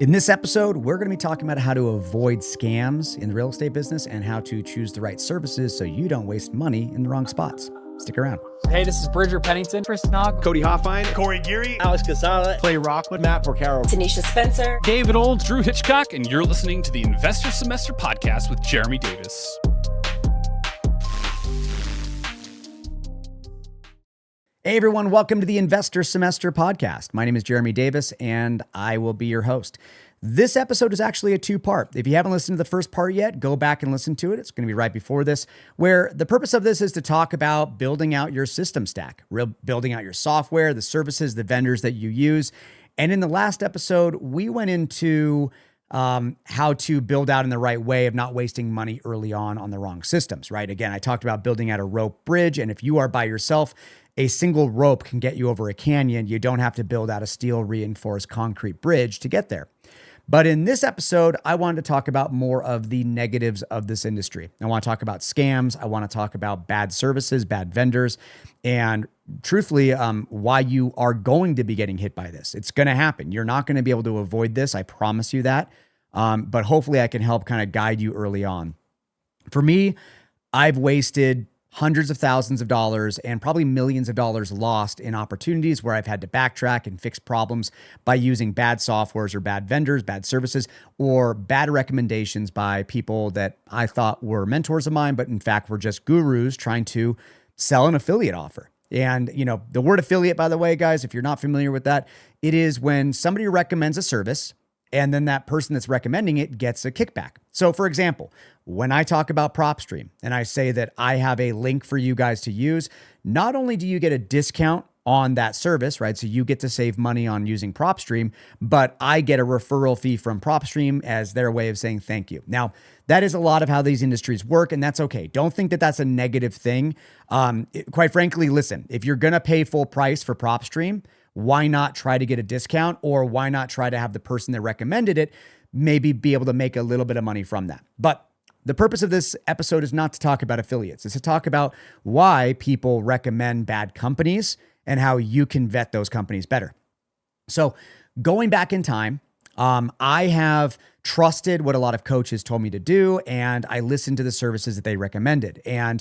In this episode, we're going to be talking about how to avoid scams in the real estate business and how to choose the right services so you don't waste money in the wrong spots. Stick around. Hey, this is Bridger Pennington, Chris Nog, Cody Hoffine, Corey Geary, Alex Casale, Clay Rockwood, Matt Porcaro, Tanisha Spencer, David Olds, Drew Hitchcock, and you're listening to the Investor Semester Podcast with Jeremy Davis. Hey everyone, welcome to the Investor Semester Podcast. My name is Jeremy Davis and I will be your host. This episode is actually a two-part. If you haven't listened to the first part yet, go back and listen to it. It's going to be right before this, where the purpose of this is to talk about building out your system stack, building out your software, the services, the vendors that you use. And in the last episode, we went into how to build out in the right way of not wasting money early on the wrong systems, right? Again, I talked about building out a rope bridge. And if you are by yourself, a single rope can get you over a canyon. You don't have to build out a steel reinforced concrete bridge to get there. But in this episode, I wanted to talk about more of the negatives of this industry. I want to talk about scams. I want to talk about bad services, bad vendors, and truthfully, why you are going to be getting hit by this. It's going to happen. You're not going to be able to avoid this. I promise you that. But hopefully I can help kind of guide you early on. For me, I've wasted hundreds of thousands of dollars and probably millions of dollars lost in opportunities where I've had to backtrack and fix problems by using bad softwares or bad vendors, bad services, or bad recommendations by people that I thought were mentors of mine, but in fact were just gurus trying to sell an affiliate offer. And, you know, the word affiliate, by the way, guys, if you're not familiar with that, it is when somebody recommends a service and then that person that's recommending it gets a kickback. So for example, when I talk about PropStream and I say that I have a link for you guys to use, not only do you get a discount on that service, right? So you get to save money on using PropStream, but I get a referral fee from PropStream as their way of saying thank you. Now, that is a lot of how these industries work, and that's okay. Don't think that that's a negative thing. Quite frankly, listen, if you're going to pay full price for PropStream, why not try to get a discount, or why not try to have the person that recommended it maybe be able to make a little bit of money from that? But the purpose of this episode is not to talk about affiliates. It's to talk about why people recommend bad companies and how you can vet those companies better. So going back in time, I have trusted what a lot of coaches told me to do, and I listened to the services that they recommended. And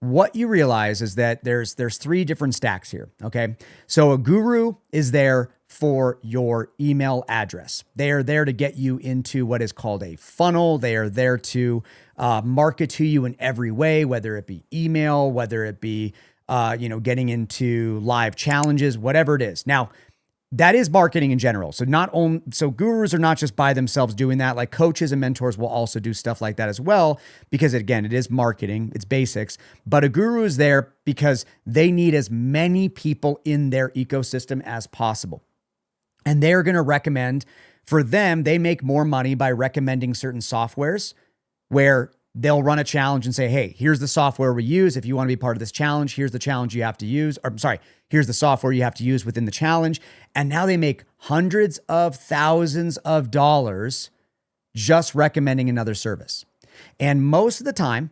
what you realize is that there's three different stacks here, okay? So a guru is there for your email address. They are there to get you into what is called a funnel. They are there to market to you in every way, whether it be email, whether it be getting into live challenges, whatever it is. Now, that is marketing in general. So gurus are not just by themselves doing that. Like coaches and mentors will also do stuff like that as well, because again, it is marketing, it's basics, but a guru is there because they need as many people in their ecosystem as possible. And they're going to recommend, for them, they make more money by recommending certain softwares where they'll run a challenge and say, hey, here's the software we use. If you want to be part of this challenge, here's the challenge you have to use. Here's the software you have to use within the challenge. And now they make hundreds of thousands of dollars just recommending another service. And most of the time,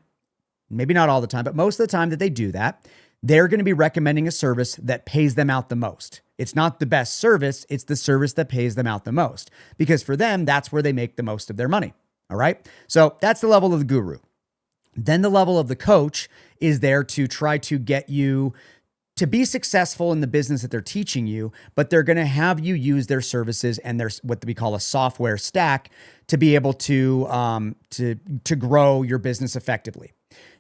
maybe not all the time, but most of the time that they do that, they're going to be recommending a service that pays them out the most. It's not the best service, it's the service that pays them out the most. Because for them, that's where they make the most of their money. All right. So that's the level of the guru. Then the level of the coach is there to try to get you to be successful in the business that they're teaching you, but they're going to have you use their services and their what we call a software stack to be able to grow your business effectively.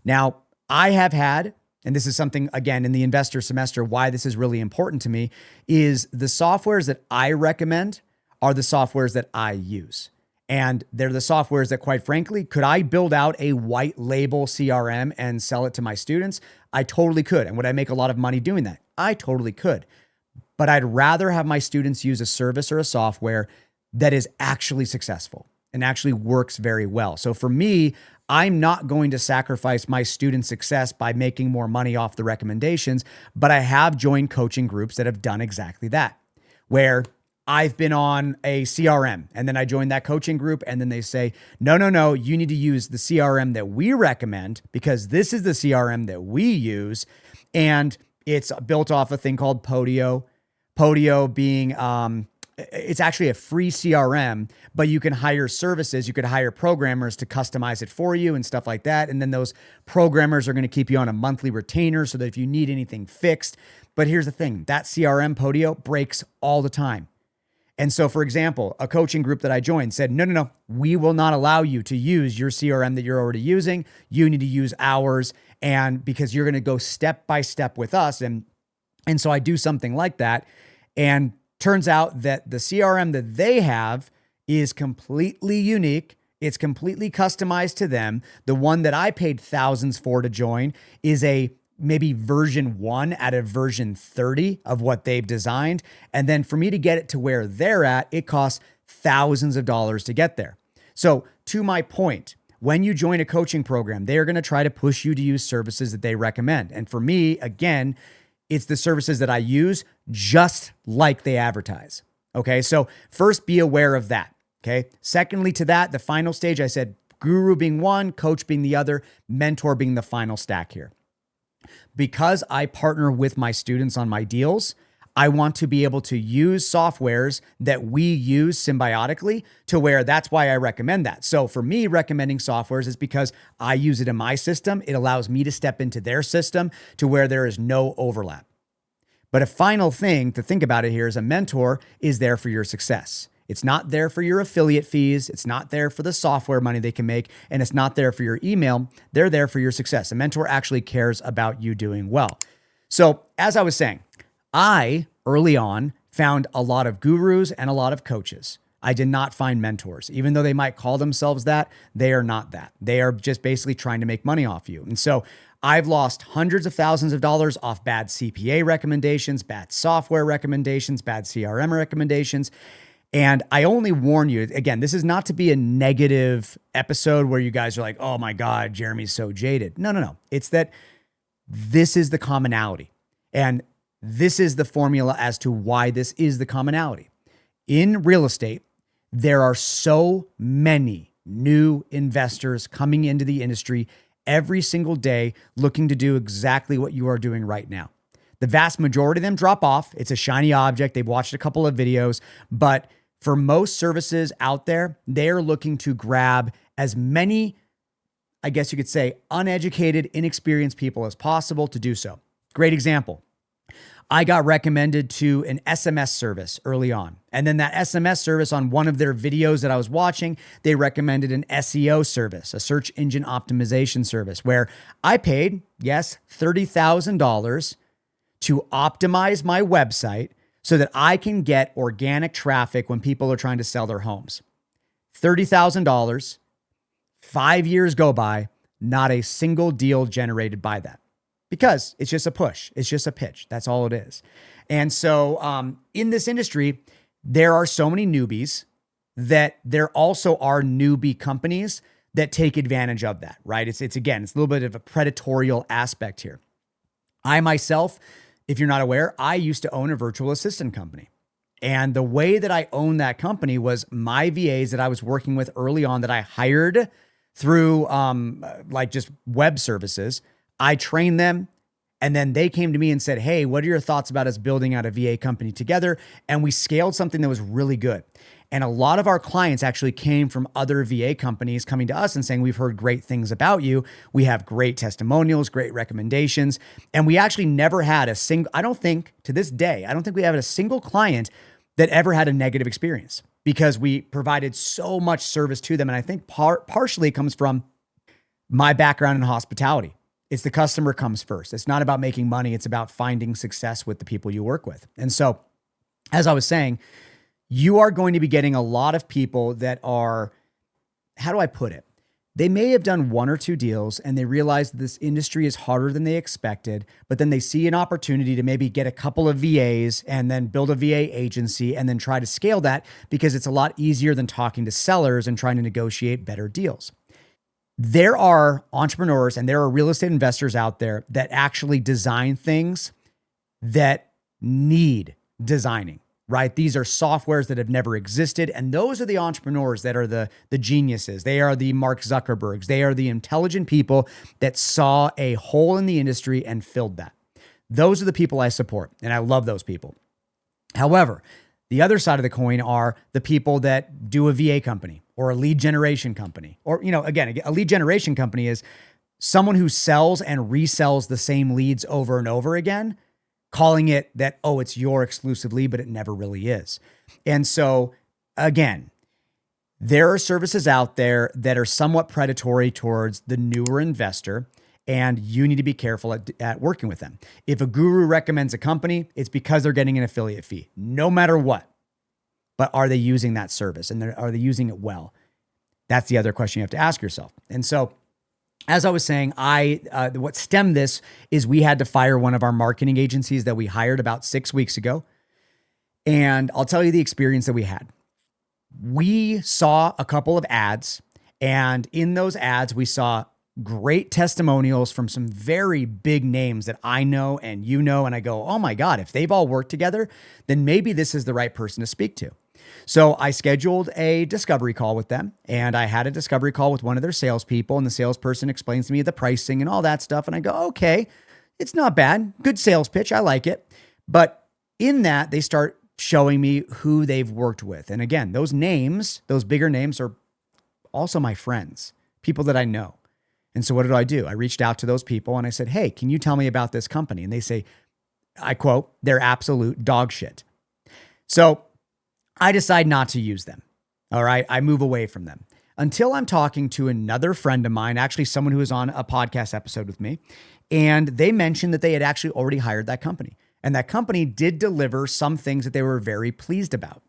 Now, I have had, and this is something, again, in the investor semester, why this is really important to me, is the softwares that I recommend are the softwares that I use. And they're the softwares that, quite frankly, could I build out a white label CRM and sell it to my students? I totally could. And would I make a lot of money doing that? I totally could. But I'd rather have my students use a service or a software that is actually successful and actually works very well. So for me, I'm not going to sacrifice my student success by making more money off the recommendations, but I have joined coaching groups that have done exactly that, where I've been on a CRM and then I joined that coaching group and then they say, no, you need to use the CRM that we recommend because this is the CRM that we use. And it's built off a thing called Podio. Podio being it's actually a free CRM, but you can hire services. You could hire programmers to customize it for you and stuff like that. And then those programmers are going to keep you on a monthly retainer so that if you need anything fixed. But here's the thing, that CRM Podio breaks all the time. And so, for example, a coaching group that I joined said, no, we will not allow you to use your CRM that you're already using. You need to use ours. And because you're going to go step by step with us. And so I do something like that. And turns out that the CRM that they have is completely unique. It's completely customized to them. The one that I paid thousands for to join is a maybe version 1 out of version 30 of what they've designed. And then for me to get it to where they're at, it costs thousands of dollars to get there. So to my point, when you join a coaching program, they are going to try to push you to use services that they recommend. And for me, again, it's the services that I use just like they advertise. Okay. So first, be aware of that. Okay. Secondly, to that, the final stage, I said guru being one, coach being the other, mentor being the final stack here. Because I partner with my students on my deals, I want to be able to use softwares that we use symbiotically to where that's why I recommend that. So for me, recommending softwares is because I use it in my system. It allows me to step into their system to where there is no overlap. But a final thing to think about it here is a mentor is there for your success. It's not there for your affiliate fees. It's not there for the software money they can make. And it's not there for your email. They're there for your success. A mentor actually cares about you doing well. So as I was saying, I early on found a lot of gurus and a lot of coaches. I did not find mentors. Even though they might call themselves that, they are not that. They are just basically trying to make money off you. And so I've lost hundreds of thousands of dollars off bad CPA recommendations, bad software recommendations, bad CRM recommendations. And I only warn you, again, this is not to be a negative episode where you guys are like, oh my God, Jeremy's so jaded. No. It's that this is the commonality. And this is the formula as to why this is the commonality. In real estate, there are so many new investors coming into the industry every single day looking to do exactly what you are doing right now. The vast majority of them drop off. It's a shiny object. They've watched a couple of videos, but for most services out there, they're looking to grab as many, I guess you could say, uneducated, inexperienced people as possible to do so. Great example. I got recommended to an SMS service early on. And then that SMS service on one of their videos that I was watching, they recommended an SEO service, a search engine optimization service, where I paid, yes, $30,000 to optimize my website so that I can get organic traffic when people are trying to sell their homes. $30,000, 5 years go by, not a single deal generated by that. Because it's just a push. It's just a pitch. That's all it is. And so in this industry, there are so many newbies that there also are newbie companies that take advantage of that, right? It's again, it's a little bit of a predatorial aspect here. I myself, if you're not aware, I used to own a virtual assistant company. And the way that I owned that company was my VAs that I was working with early on that I hired through like just web services. I trained them, and then they came to me and said, hey, what are your thoughts about us building out a VA company together? And we scaled something that was really good. And a lot of our clients actually came from other VA companies coming to us and saying, we've heard great things about you. We have great testimonials, great recommendations. And we actually never had a single, I don't think to this day, I don't think we have a single client that ever had a negative experience because we provided so much service to them. And I think partially it comes from my background in hospitality. It's the customer comes first. It's not about making money. It's about finding success with the people you work with. And so, as I was saying, you are going to be getting a lot of people that are, how do I put it? They may have done one or two deals and they realize that this industry is harder than they expected, but then they see an opportunity to maybe get a couple of VAs and then build a VA agency and then try to scale that because it's a lot easier than talking to sellers and trying to negotiate better deals. There are entrepreneurs and there are real estate investors out there that actually design things that need designing, right? These are softwares that have never existed. And those are the entrepreneurs that are the geniuses. They are the Mark Zuckerbergs. They are the intelligent people that saw a hole in the industry and filled that. Those are the people I support. And I love those people. However, The other side of the coin are the people that do a VA company or a lead generation company. Or, again, a lead generation company is someone who sells and resells the same leads over and over again, calling it that, oh, it's your exclusive lead, but it never really is. And so, again, there are services out there that are somewhat predatory towards the newer investor, and you need to be careful at working with them. If a guru recommends a company, it's because they're getting an affiliate fee, no matter what. But are they using that service, and are they using it well? That's the other question you have to ask yourself. And so, as I was saying, what stemmed this is we had to fire one of our marketing agencies that we hired about 6 weeks ago. And I'll tell you the experience that we had. We saw a couple of ads, and in those ads, we saw great testimonials from some very big names that I know and you know. And I go, oh my God, if they've all worked together, then maybe this is the right person to speak to. So I scheduled a discovery call with them, and I had a discovery call with one of their salespeople, and the salesperson explains to me the pricing and all that stuff. And I go, okay, it's not bad. Good sales pitch. I like it. But in that, they start showing me who they've worked with. And again, those names, those bigger names are also my friends, people that I know. And so what did? I reached out to those people and I said, hey, can you tell me about this company? And they say, I quote, they're absolute dog shit. So I decide not to use them. All right. I move away from them until I'm talking to another friend of mine, actually someone who was on a podcast episode with me. And they mentioned that they had actually already hired that company. And that company did deliver some things that they were very pleased about.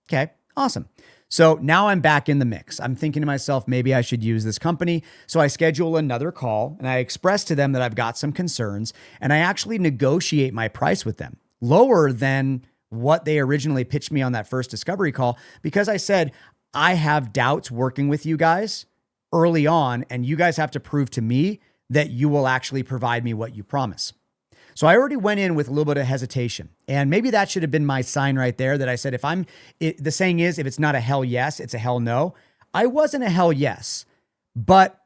Okay, awesome. So now I'm back in the mix. I'm thinking to myself, maybe I should use this company. So I schedule another call and I express to them that I've got some concerns, and I actually negotiate my price with them lower than what they originally pitched me on that first discovery call, because I said, I have doubts working with you guys early on, and you guys have to prove to me that you will actually provide me what you promise. So I already went in with a little bit of hesitation, and maybe that should have been my sign right there that I said, the saying is, if it's not a hell yes, it's a hell no. I wasn't a hell yes, but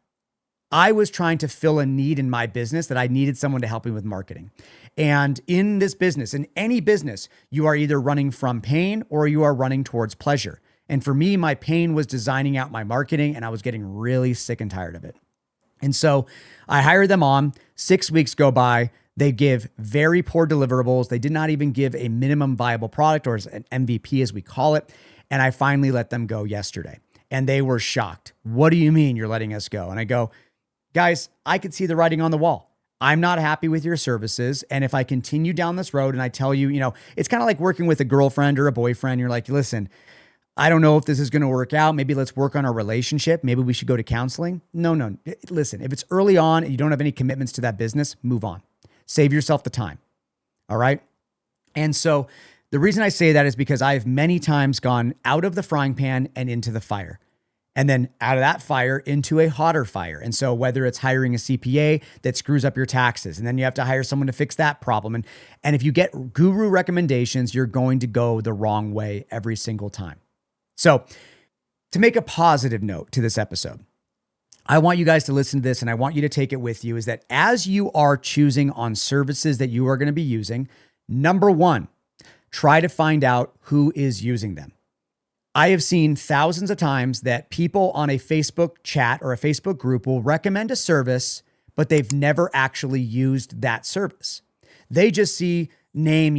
I was trying to fill a need in my business that I needed someone to help me with marketing. And in this business, in any business, you are either running from pain or you are running towards pleasure. And for me, my pain was designing out my marketing, and I was getting really sick and tired of it. And so I hired them on. 6 weeks go by. They give very poor deliverables. They did not even give a minimum viable product, or an MVP as we call it. And I finally let them go yesterday. And they were shocked. What do you mean you're letting us go? And I go, guys, I could see the writing on the wall. I'm not happy with your services. And if I continue down this road and I tell you, it's kind of like working with a girlfriend or a boyfriend. You're like, listen, I don't know if this is going to work out. Maybe let's work on our relationship. Maybe we should go to counseling. No. Listen, if it's early on and you don't have any commitments to that business, move on. Save yourself the time. All right. And so the reason I say that is because I've many times gone out of the frying pan and into the fire, and then out of that fire into a hotter fire. And so whether it's hiring a CPA that screws up your taxes, and then you have to hire someone to fix that problem. And if you get guru recommendations, you're going to go the wrong way every single time. So to make a positive note to this episode, I want you guys to listen to this, and I want you to take it with you, is that as you are choosing on services that you are going to be using, number one, try to find out who is using them. I have seen thousands of times that people on a Facebook chat or a Facebook group will recommend a service, but they've never actually used that service. They just see name,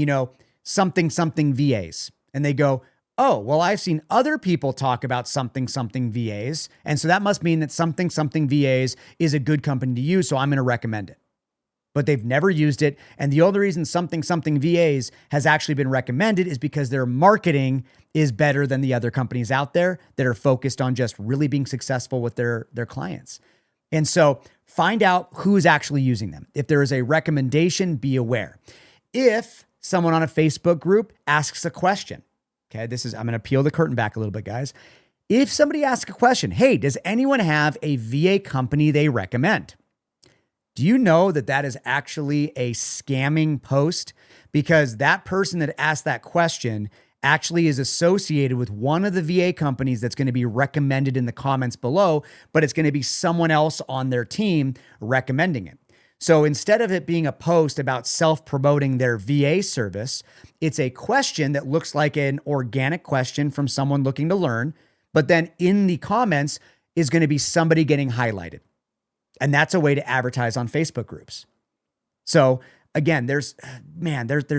something VAs, and they go, oh, well, I've seen other people talk about something VAs. And so that must mean that something VAs is a good company to use. So I'm going to recommend it. But they've never used it. And the only reason something VAs has actually been recommended is because their marketing is better than the other companies out there that are focused on just really being successful with their clients. And so find out who's actually using them. If there is a recommendation, be aware. If someone on a Facebook group asks a question, okay, I'm going to peel the curtain back a little bit, guys. If somebody asks a question, hey, does anyone have a VA company they recommend? Do you know that is actually a scamming post? Because that person that asked that question actually is associated with one of the VA companies that's going to be recommended in the comments below, but it's going to be someone else on their team recommending it. So instead of it being a post about self-promoting their VA service, it's a question that looks like an organic question from someone looking to learn, but then in the comments is going to be somebody getting highlighted. And that's a way to advertise on Facebook groups. So again, there's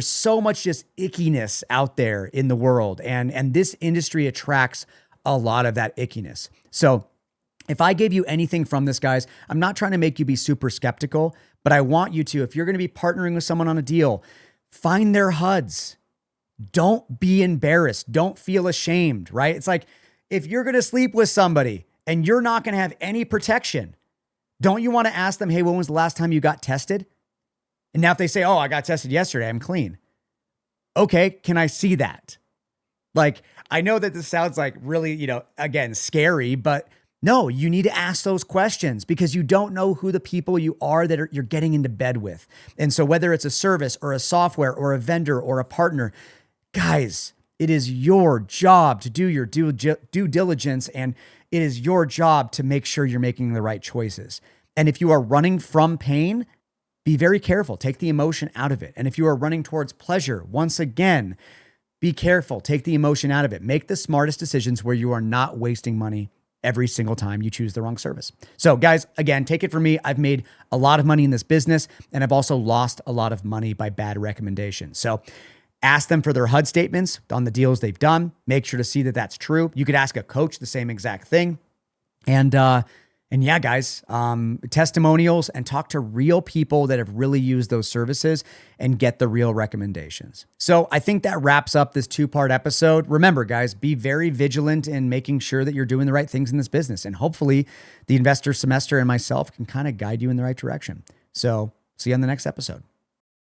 so much just ickiness out there in the world. And this industry attracts a lot of that ickiness. So if I gave you anything from this, guys, I'm not trying to make you be super skeptical, but I want you to, if you're going to be partnering with someone on a deal, find their HUDs. Don't be embarrassed. Don't feel ashamed, right? It's like if you're going to sleep with somebody and you're not going to have any protection, don't you want to ask them, hey, when was the last time you got tested? And now if they say, oh, I got tested yesterday, I'm clean. Okay, can I see that? Like, I know that this sounds like really, again, scary, but no, you need to ask those questions because you don't know who the people you are that you're getting into bed with. And so whether it's a service or a software or a vendor or a partner, guys, it is your job to do your due diligence, and it is your job to make sure you're making the right choices. And if you are running from pain, be very careful. Take the emotion out of it. And if you are running towards pleasure, once again, be careful. Take the emotion out of it. Make the smartest decisions where you are not wasting money every single time you choose the wrong service. So guys, again, take it from me. I've made a lot of money in this business, and I've also lost a lot of money by bad recommendations. So ask them for their HUD statements on the deals they've done. Make sure to see that that's true. You could ask a coach the same exact thing. And yeah, guys, testimonials, and talk to real people that have really used those services and get the real recommendations. So I think that wraps up this 2-part episode. Remember, guys, be very vigilant in making sure that you're doing the right things in this business. And hopefully the Investor Semester and myself can kind of guide you in the right direction. So see you on the next episode.